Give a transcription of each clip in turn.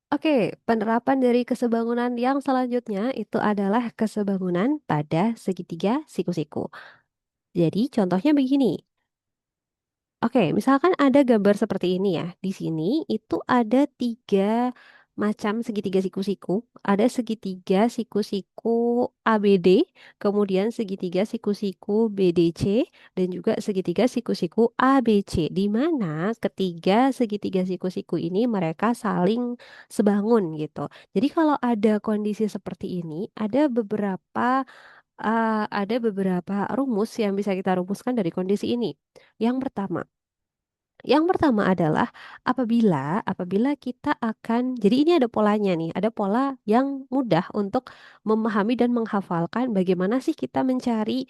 Oke, penerapan dari kesebangunan yang selanjutnya itu adalah kesebangunan pada segitiga siku-siku. Jadi contohnya begini. Oke, misalkan ada gambar seperti ini ya. Di sini itu ada tiga macam segitiga siku-siku. Ada segitiga siku-siku ABD, kemudian segitiga siku-siku BDC, dan juga segitiga siku-siku ABC. Di mana ketiga segitiga siku-siku ini mereka saling sebangun gitu. Jadi kalau ada kondisi seperti ini, ada beberapa rumus yang bisa kita rumuskan dari kondisi ini. Yang pertama, adalah apabila kita akan, jadi ini ada polanya nih, ada pola yang mudah untuk memahami dan menghafalkan bagaimana sih kita mencari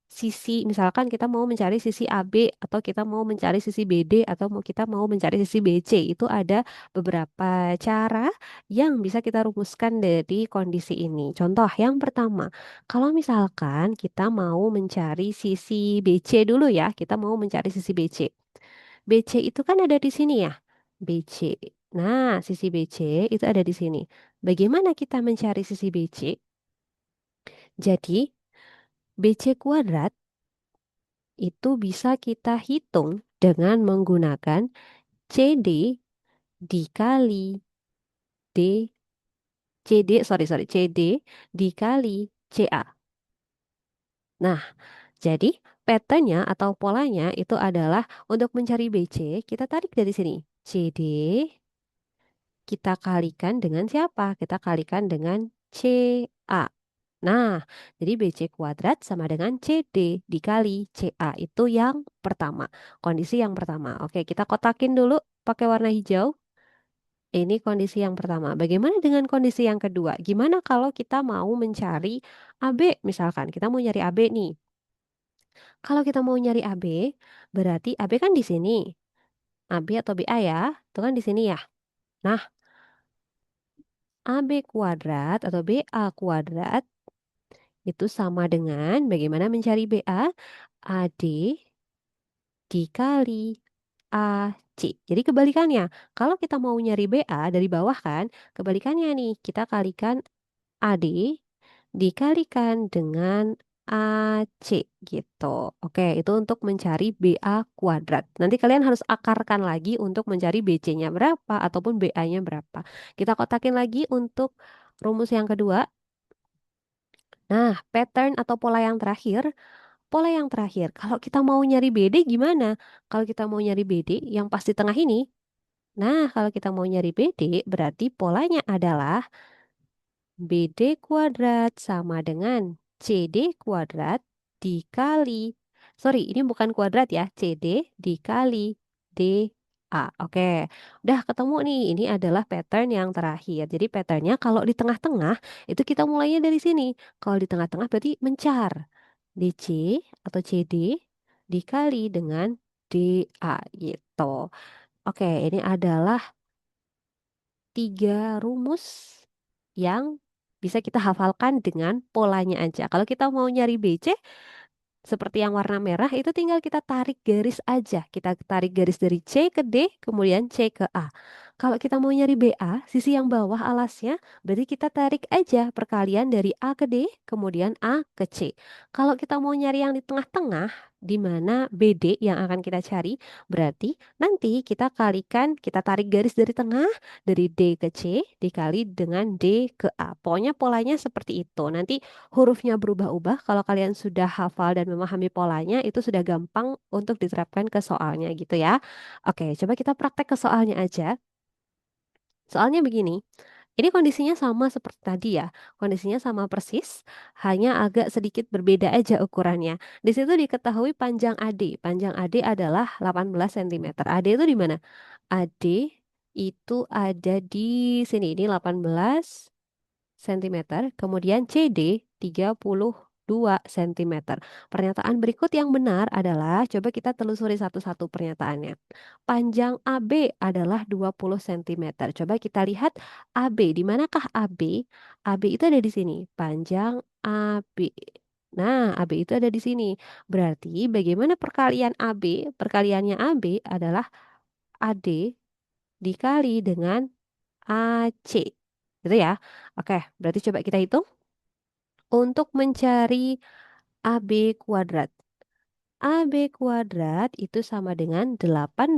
sisi, misalkan kita mau mencari sisi AB atau kita mau mencari sisi BD atau kita mau mencari sisi BC. Itu ada beberapa cara yang bisa kita rumuskan dari kondisi ini. Contoh yang pertama, kalau misalkan kita mau mencari sisi BC dulu ya, kita mau mencari sisi BC. BC itu kan ada di sini ya. BC. Nah, sisi BC itu ada di sini. Bagaimana kita mencari sisi BC? Jadi, BC kuadrat itu bisa kita hitung dengan menggunakan CD dikali D, CD dikali CA. Nah, jadi patternnya atau polanya itu adalah untuk mencari BC, kita tarik dari sini. CD kita kalikan dengan siapa? Kita kalikan dengan CA. Nah, jadi BC kuadrat sama dengan CD dikali CA. Itu yang pertama. Kondisi yang pertama. Oke, kita kotakin dulu pakai warna hijau. Ini kondisi yang pertama. Bagaimana dengan kondisi yang kedua? Gimana kalau kita mau mencari AB? Misalkan kita mau nyari AB nih. Kalau kita mau nyari AB, berarti AB kan di sini. AB atau BA ya, itu kan di sini ya. Nah, AB kuadrat atau BA kuadrat itu sama dengan bagaimana mencari BA? AD dikali AC. Jadi kebalikannya, kalau kita mau nyari BA dari bawah kan, kebalikannya nih, kita kalikan AD dikalikan dengan AC gitu. Oke, itu untuk mencari BA kuadrat. Nanti kalian harus akarkan lagi untuk mencari BC-nya berapa ataupun BA-nya berapa. Kita kotakin lagi untuk rumus yang kedua. Nah, pattern atau pola yang terakhir, kalau kita mau nyari BD gimana? Kalau kita mau nyari BD yang pas di tengah ini, nah kalau kita mau nyari BD berarti polanya adalah BD kuadrat sama dengan CD kuadrat dikali, sorry ini bukan kuadrat ya, CD dikali DA. Oke, udah ketemu nih, ini adalah pattern yang terakhir. Jadi patternnya kalau di tengah-tengah itu kita mulainya dari sini. Kalau di tengah-tengah berarti mencar. DC atau CD dikali dengan DA gitu. Oke, ini adalah tiga rumus yang bisa kita hafalkan dengan polanya aja. Kalau kita mau nyari BC, seperti yang warna merah itu tinggal kita tarik garis aja. Kita tarik garis dari C ke D, kemudian C ke A. Kalau kita mau nyari BA, sisi yang bawah alasnya, berarti kita tarik aja perkalian dari A ke D, kemudian A ke C. Kalau kita mau nyari yang di tengah-tengah, di mana BD yang akan kita cari, berarti nanti kita kalikan, kita tarik garis dari tengah, dari D ke C, dikali dengan D ke A. Pokoknya polanya seperti itu. Nanti hurufnya berubah-ubah. Kalau kalian sudah hafal dan memahami polanya, itu sudah gampang untuk diterapkan ke soalnya gitu ya. Oke, coba kita praktek ke soalnya aja. Soalnya begini, ini kondisinya sama seperti tadi ya. Kondisinya sama persis, hanya agak sedikit berbeda aja ukurannya. Di situ diketahui panjang AD. Panjang AD adalah 18 cm. AD itu di mana? AD itu ada di sini. Ini 18 cm, kemudian CD 32 cm. Pernyataan berikut yang benar adalah, coba kita telusuri satu-satu pernyataannya. Panjang AB adalah 20 cm. Coba kita lihat AB, di manakah AB? AB itu ada di sini, panjang AB. Nah, AB itu ada di sini. Berarti bagaimana perkalian AB? Perkaliannya AB adalah AD dikali dengan AC. Gitu ya. Oke, berarti coba kita hitung untuk mencari AB kuadrat. AB kuadrat itu sama dengan 18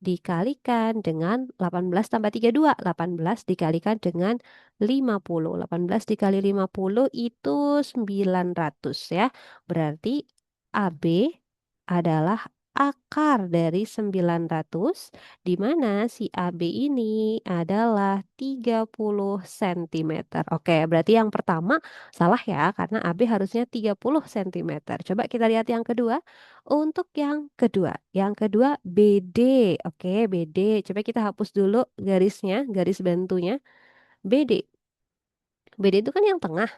dikalikan dengan 18 tambah 32. 18 dikalikan dengan 50. 18 dikali 50 itu 900 ya. Berarti AB adalah akar dari 900 di mana si AB ini adalah 30 cm. Oke, berarti yang pertama salah ya, karena AB harusnya 30 cm. Coba kita lihat yang kedua. Untuk yang kedua BD. Oke, BD. Coba kita hapus dulu garisnya, garis bantunya. BD. BD itu kan yang tengah.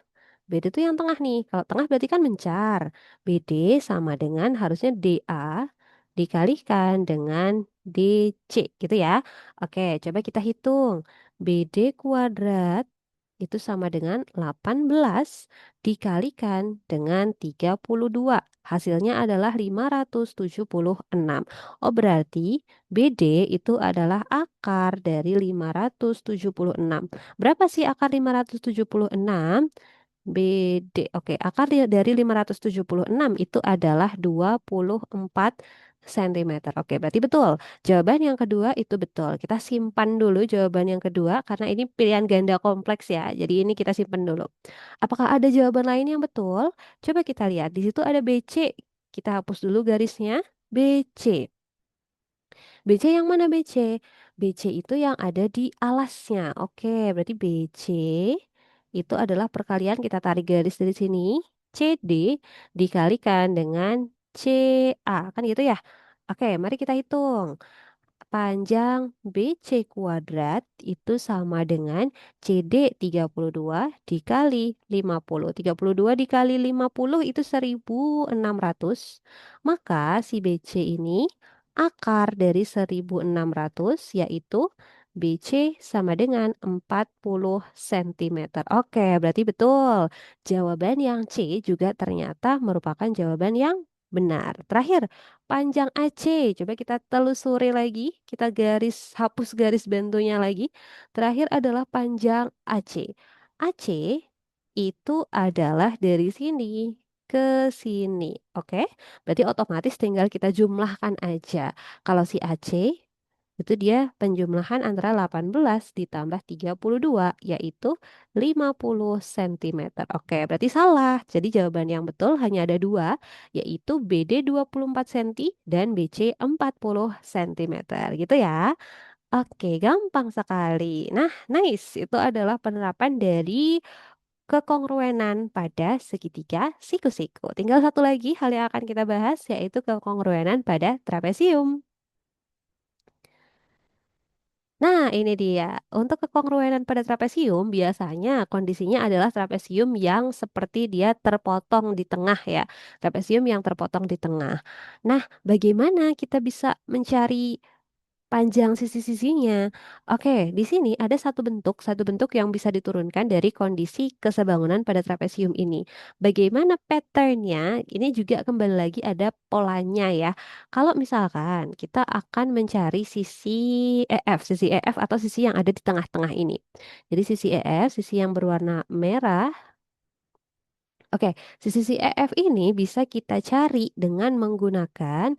BD itu yang tengah nih. Kalau tengah berarti kan mencar. BD sama dengan harusnya DA dikalikan dengan DC gitu ya. Oke, coba kita hitung. BD kuadrat itu sama dengan 18 dikalikan dengan 32. Hasilnya adalah 576. Oh, berarti BD itu adalah akar dari 576. Berapa sih akar 576? BD. Oke, akar dari 576 itu adalah 24 cm. Oke, berarti betul. Jawaban yang kedua itu betul. Kita simpan dulu jawaban yang kedua karena ini pilihan ganda kompleks ya. Jadi ini kita simpan dulu. Apakah ada jawaban lain yang betul? Coba kita lihat. Di situ ada BC. Kita hapus dulu garisnya. BC. BC yang mana BC? BC itu yang ada di alasnya. Oke, berarti BC itu adalah perkalian kita tarik garis dari sini. CD dikalikan dengan CA. Kan gitu ya? Oke, mari kita hitung. Panjang BC kuadrat itu sama dengan CD 32 dikali 50. 32 dikali 50 itu 1600. Maka si BC ini akar dari 1600 yaitu BC sama dengan 40 cm. Oke, berarti betul. Jawaban yang C juga ternyata merupakan jawaban yang benar. Terakhir, panjang AC. Coba kita telusuri lagi. Kita hapus garis bantunya lagi. Terakhir adalah panjang AC. AC itu adalah dari sini ke sini. Oke? Berarti otomatis tinggal kita jumlahkan aja. Kalau si AC itu dia penjumlahan antara 18 ditambah 32 yaitu 50 cm. Oke, berarti salah. Jadi jawaban yang betul hanya ada dua, yaitu BD 24 cm dan BC 40 cm. Gitu ya. Oke, gampang sekali. Nah, nice. Itu adalah penerapan dari kekongruenan pada segitiga siku-siku. Tinggal satu lagi hal yang akan kita bahas, yaitu kekongruenan pada trapesium. Nah, ini dia. Untuk kekongruenan pada trapesium, biasanya kondisinya adalah trapesium yang seperti dia terpotong di tengah ya. Trapesium yang terpotong di tengah. Nah, bagaimana kita bisa mencari panjang sisi-sisinya? Oke, di sini ada satu bentuk yang bisa diturunkan dari kondisi kesebangunan pada trapesium ini. Bagaimana patternnya? Ini juga kembali lagi ada polanya ya. Kalau misalkan kita akan mencari sisi EF atau sisi yang ada di tengah-tengah ini. Jadi sisi EF, sisi yang berwarna merah. Oke, sisi EF ini bisa kita cari dengan menggunakan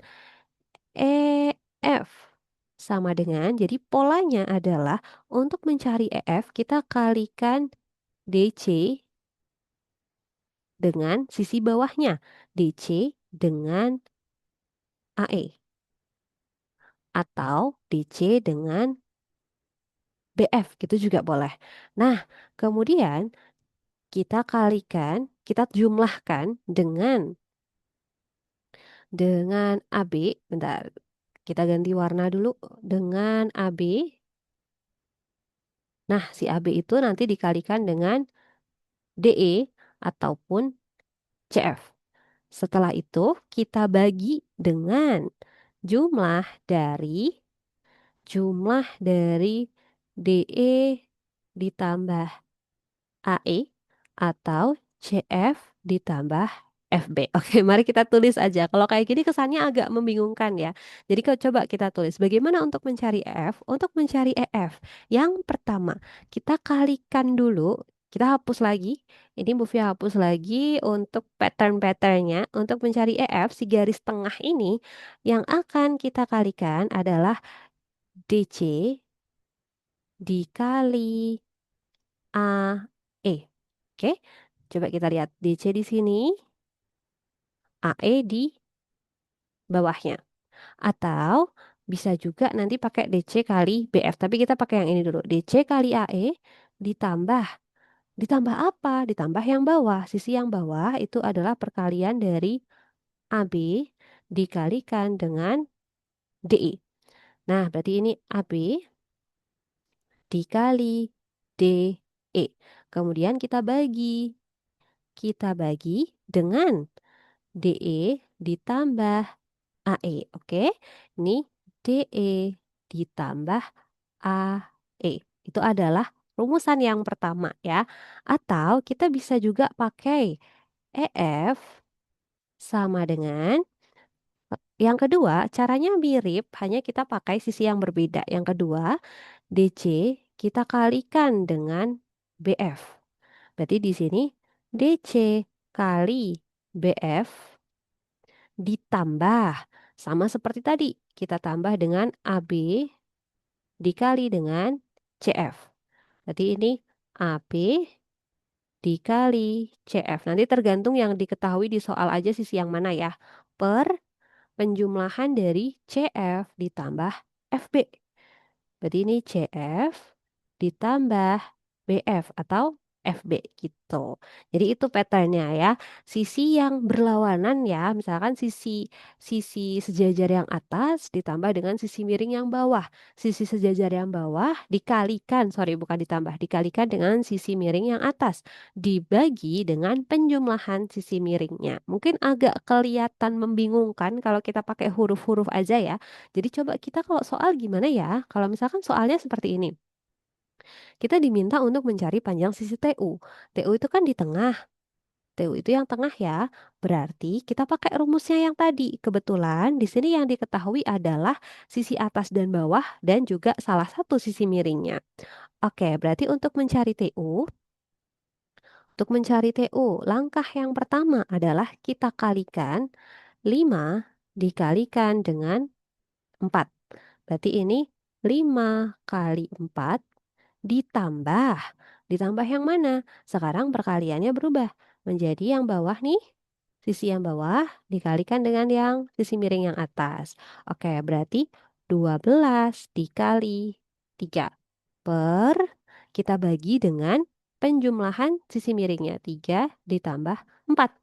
EF sama dengan, jadi polanya adalah untuk mencari EF kita kalikan DC dengan sisi bawahnya, DC dengan AE atau DC dengan BF gitu juga boleh. Nah, kemudian kita jumlahkan dengan AB. Bentar, kita ganti warna dulu dengan AB. Nah, si AB itu nanti dikalikan dengan DE ataupun CF. Setelah itu kita bagi dengan jumlah dari jumlah dari DE ditambah AE atau CF ditambah FB. Oke, mari kita tulis aja. Kalau kayak gini kesannya agak membingungkan ya. Jadi kalau coba kita tulis bagaimana untuk mencari EF? Untuk mencari EF, yang pertama kita kalikan dulu. Kita hapus lagi. Ini Bu Fia hapus lagi untuk pattern-patternnya. Untuk mencari EF, si garis tengah ini yang akan kita kalikan adalah DC dikali AE. Oke, coba kita lihat DC di sini, AE di bawahnya. Atau bisa juga nanti pakai DC kali BF. Tapi kita pakai yang ini dulu. DC kali AE ditambah. Ditambah apa? Ditambah yang bawah. Sisi yang bawah itu adalah perkalian dari AB dikalikan dengan DE. Nah, berarti ini AB dikali DE. Kemudian kita bagi. Kita bagi dengan DE ditambah AE. Oke, ini DE ditambah AE. Itu adalah rumusan yang pertama ya. Atau kita bisa juga pakai EF sama dengan yang kedua, caranya mirip, hanya kita pakai sisi yang berbeda. Yang kedua, DC kita kalikan dengan BF. Berarti di sini DC kali BF ditambah sama seperti tadi. Kita tambah dengan AB dikali dengan CF. Berarti ini AB dikali CF. Nanti tergantung yang diketahui di soal aja sisi yang mana ya. Per penjumlahan dari CF ditambah FB. Berarti ini CF ditambah BF atau FB gitu. Jadi itu patternnya ya. Sisi yang berlawanan ya, misalkan sisi sisi sejajar yang atas ditambah dengan sisi miring yang bawah. Sisi sejajar yang bawah dikalikan, sorry bukan ditambah, dikalikan dengan sisi miring yang atas. Dibagi dengan penjumlahan sisi miringnya. Mungkin agak kelihatan membingungkan kalau kita pakai huruf-huruf aja ya. Jadi coba kita kalau soal gimana ya? Kalau misalkan soalnya seperti ini. Kita diminta untuk mencari panjang sisi TU. TU itu kan di tengah. TU itu yang tengah ya. Berarti kita pakai rumusnya yang tadi. Kebetulan di sini yang diketahui adalah sisi atas dan bawah dan juga salah satu sisi miringnya. Oke, berarti untuk mencari TU, langkah yang pertama adalah kita kalikan 5 dikalikan dengan 4. Berarti ini 5 kali 4 ditambah. Ditambah yang mana? Sekarang perkaliannya berubah menjadi yang bawah nih. Sisi yang bawah dikalikan dengan yang sisi miring yang atas. Oke, berarti 12 dikali 3 per kita bagi dengan penjumlahan sisi miringnya. 3 ditambah 4.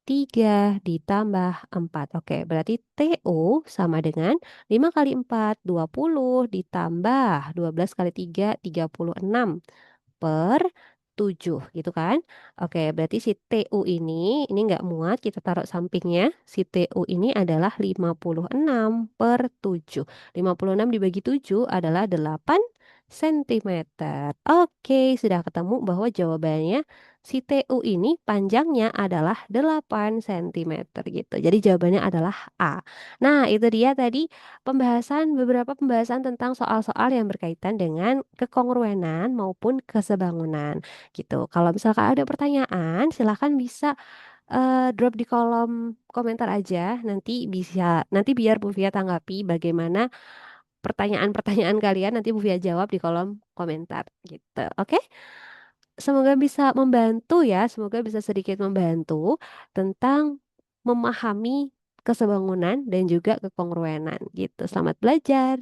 3 ditambah 4. Oke, berarti TU sama dengan 5 kali 4, 20 ditambah 12 kali 3, 36 per 7 gitu kan. Oke, berarti si TU ini nggak muat, kita taruh sampingnya. Si TU ini adalah 56 per 7. 56 dibagi 7 adalah 8 cm. Oke, sudah ketemu bahwa jawabannya si TU ini panjangnya adalah 8 cm gitu. Jadi jawabannya adalah A. Nah, itu dia tadi beberapa pembahasan tentang soal-soal yang berkaitan dengan kekongruenan maupun kesebangunan gitu. Kalau misalkan ada pertanyaan, silahkan bisa drop di kolom komentar aja. Nanti biar Bu Via tanggapi bagaimana pertanyaan-pertanyaan kalian, nanti Bu Via jawab di kolom komentar gitu. Oke? Semoga bisa membantu ya, semoga bisa sedikit membantu tentang memahami kesebangunan dan juga kekongruenan gitu. Selamat belajar.